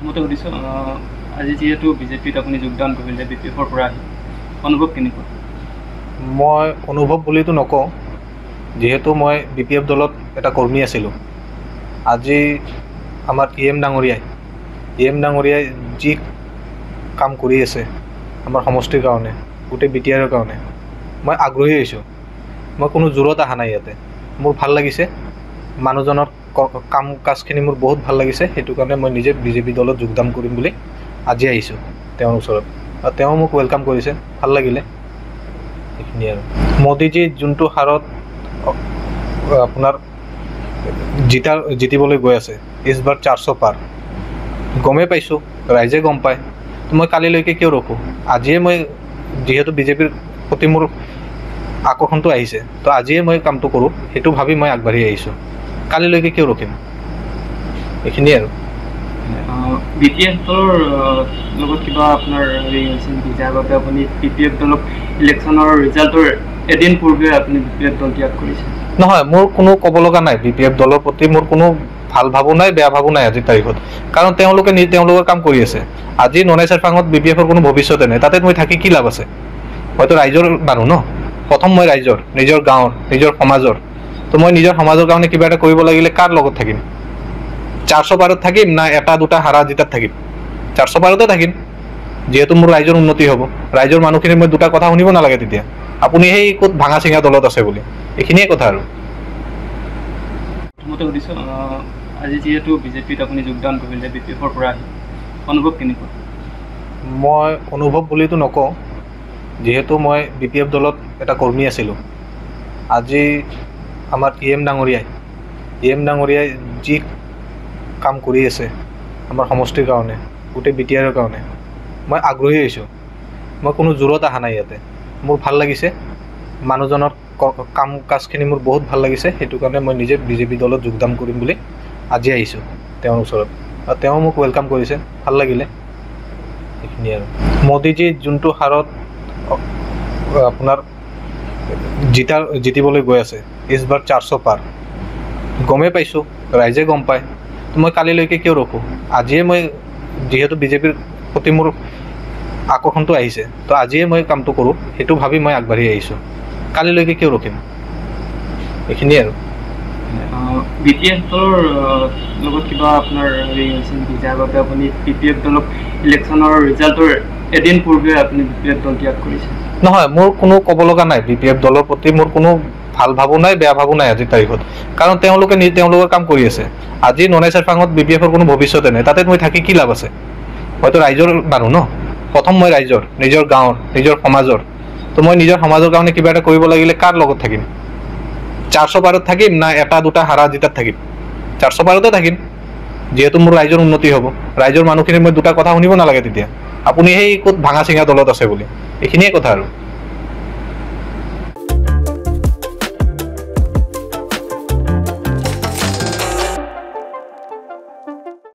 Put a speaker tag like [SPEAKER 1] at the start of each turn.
[SPEAKER 1] মতে সুধিছোঁ আজি যিহেতু বিজেপিত আপুনি যোগদান কৰিলে BPF-ৰ পৰা আহি অনুভৱ কেনেকুৱা?
[SPEAKER 2] মই অনুভৱ বুলিতো নকওঁ, যিহেতু মই BPF দলত এটা কৰ্মী আছিলোঁ। আজি আমাৰ EM ডাঙৰীয়াই যি কাম কৰি আছে আমাৰ সমষ্টিৰ কাৰণে, গোটেই BTR-ৰ কাৰণে মই আগ্ৰহী হৈছোঁ। মই কোনো জোৰত অহা নাই ইয়াতে। মোৰ ভাল লাগিছে, মানুহজনৰ কাম কাজখিনি মোৰ বহুত ভাল লাগিছে। সেইটো কাৰণে মই নিজে BJP দলত যোগদান কৰিম বুলি আজি আহিছোঁ তেওঁৰ ওচৰত, আৰু তেওঁ মোক ৱেলকাম কৰিছে, ভাল লাগিলে। এইখিনি আৰু মোদীজী যোনটো হাৰত আপোনাৰ জিতিবলৈ গৈ আছে, ইছবাৰ 400 পাৰ, গমেই পাইছোঁ, ৰাইজে গম পায়। তো মই কালিলৈকে কিয় ৰখোঁ? আজিয়ে মই যিহেতু বিজেপিৰ প্ৰতি মোৰ আকৰ্ষণটো আহিছে, তো আজিয়ে মই কামটো কৰোঁ, সেইটো ভাবি মই আগবাঢ়ি আহিছোঁ। কালিলৈকে কিয় ৰখিম? এইখিনিয়ে আৰু
[SPEAKER 1] BPF দলৰ লগত কিবা আপোনাৰ হেৰি হৈছে নেকি, যাৰ বাবে আপুনি BPF দলক ইলেকশ্যনৰ ৰিজাল্টৰ এদিন পূৰ্বে আপুনি BPF দল ত্যাগ কৰিছে?
[SPEAKER 2] নহয়, মোৰ কোনো ক'ব লগা নাই। BPF দলৰ প্ৰতি মোৰ কোনো ভাল ভাবো নাই, বেয়া ভাবো নাই আজিৰ তাৰিখত, কাৰণ তেওঁলোকে তেওঁলোকৰ কাম কৰি আছে। আজি ননাই চেৰফাঙত BPF-ৰ কোনো ভৱিষ্যতে নাই, তাতে মই থাকি কি লাভ আছে? হয়তো ৰাইজৰ মানুহ ন, প্ৰথম মই ৰাইজৰ, নিজৰ গাঁৱৰ, নিজৰ সমাজৰ। তো মই নিজৰ সমাজৰ কাৰণে কিবা এটা কৰিব লাগিলে কাৰ লগত থাকিম? 400 পাৰত থাকিম না এটা দুটা হাৰা জিতাত থাকিম? 400 পাৰতে থাকিম, যিহেতু মোৰ ৰাইজৰ উন্নতি হ'ব। ৰাইজৰ মানুহখিনি মই দুটা কথা শুনিব নালাগে তেতিয়া, আপুনি সেই ক'ত ভাঙা চিঙা দলত আছে বুলি। এইখিনিয়ে কথা আৰু
[SPEAKER 1] মতে সুধিছোঁ আজি যিহেতু বিজেপিত আপুনি যোগদান কৰিলে BPF-ৰ পৰা আহি অনুভৱ কেনেকুৱা?
[SPEAKER 2] মই অনুভৱ বুলিতো নকওঁ, যিহেতু মই BPF দলত এটা কৰ্মী আছিলোঁ। আজি আমাৰ EM ডাঙৰীয়াই যি কাম কৰি আছে আমাৰ সমষ্টিৰ কাৰণে, গোটেই BTR-ৰ কাৰণে মই আগ্ৰহী হৈছোঁ। মই কোনো জোৰত অহা নাই ইয়াতে। মোৰ ভাল লাগিছে, মানুহজনৰ কাম কাজখিনি মোৰ বহুত ভাল লাগিছে। সেইটো কাৰণে মই নিজে BJP দলত যোগদান কৰিম বুলি আজি আহিছোঁ তেওঁৰ ওচৰত, আৰু তেওঁ মোক ৱেলকাম কৰিছে, ভাল লাগিলে। এইখিনি আৰু মোদীজী যোনটো হাৰত আপোনাৰ জিতিবলৈ গৈ আছে, ইছবাৰ 400 পাৰ, গমেই পাইছোঁ, ৰাইজে গম পায়। তো মই কালিলৈকে কিয় ৰখোঁ? আজিয়ে মই যিহেতু বিজেপিৰ প্ৰতি মোৰ আকৰ্ষণটো আহিছে, তো আজিয়ে মই কামটো কৰোঁ, সেইটো ভাবি মই আগবাঢ়ি আহিছোঁ। কালিলৈকে কিয় ৰখিম? এইখিনিয়ে আৰু
[SPEAKER 1] BPF দলৰ লগত কিবা আপোনাৰ হেৰি হৈছে নেকি, যাৰ বাবে আপুনি BPF দলক ইলেকশ্যনৰ ৰিজাল্টৰ এদিন পূৰ্বে আপুনি BPF দল ত্যাগ কৰিছে?
[SPEAKER 2] নহয়, মোৰ কোনো ক'ব লগা নাই। BPF দলৰ প্ৰতি মোৰ কোনো ভাল ভাবো নাই, বেয়া ভাবো নাই আজিৰ তাৰিখত, কাৰণ তেওঁলোকে তেওঁলোকৰ কাম কৰি আছে। আজি ননাই চেৰফাঙত BPF-ৰ কোনো ভৱিষ্যতে নাই, তাতে মই থাকি কি লাভ আছে? হয়তো ৰাইজৰ মানুহ ন, প্ৰথম মই ৰাইজৰ, নিজৰ গাঁৱৰ, নিজৰ সমাজৰ। তো মই নিজৰ সমাজৰ কাৰণে কিবা এটা কৰিব লাগিলে কাৰ লগত থাকিম? 400 পাৰত থাকিম না এটা দুটা হাৰা জিতাত থাকিম? 400 পাৰতে থাকিম, যিহেতু মোৰ ৰাইজৰ উন্নতি হ'ব। ৰাইজৰ মানুহখিনি মই দুটা কথা শুনিব নালাগে তেতিয়া, আপুনি সেই ক'ত ভাঙা চিঙা দলত আছে বুলি। এইখিনিয়ে কথা আৰু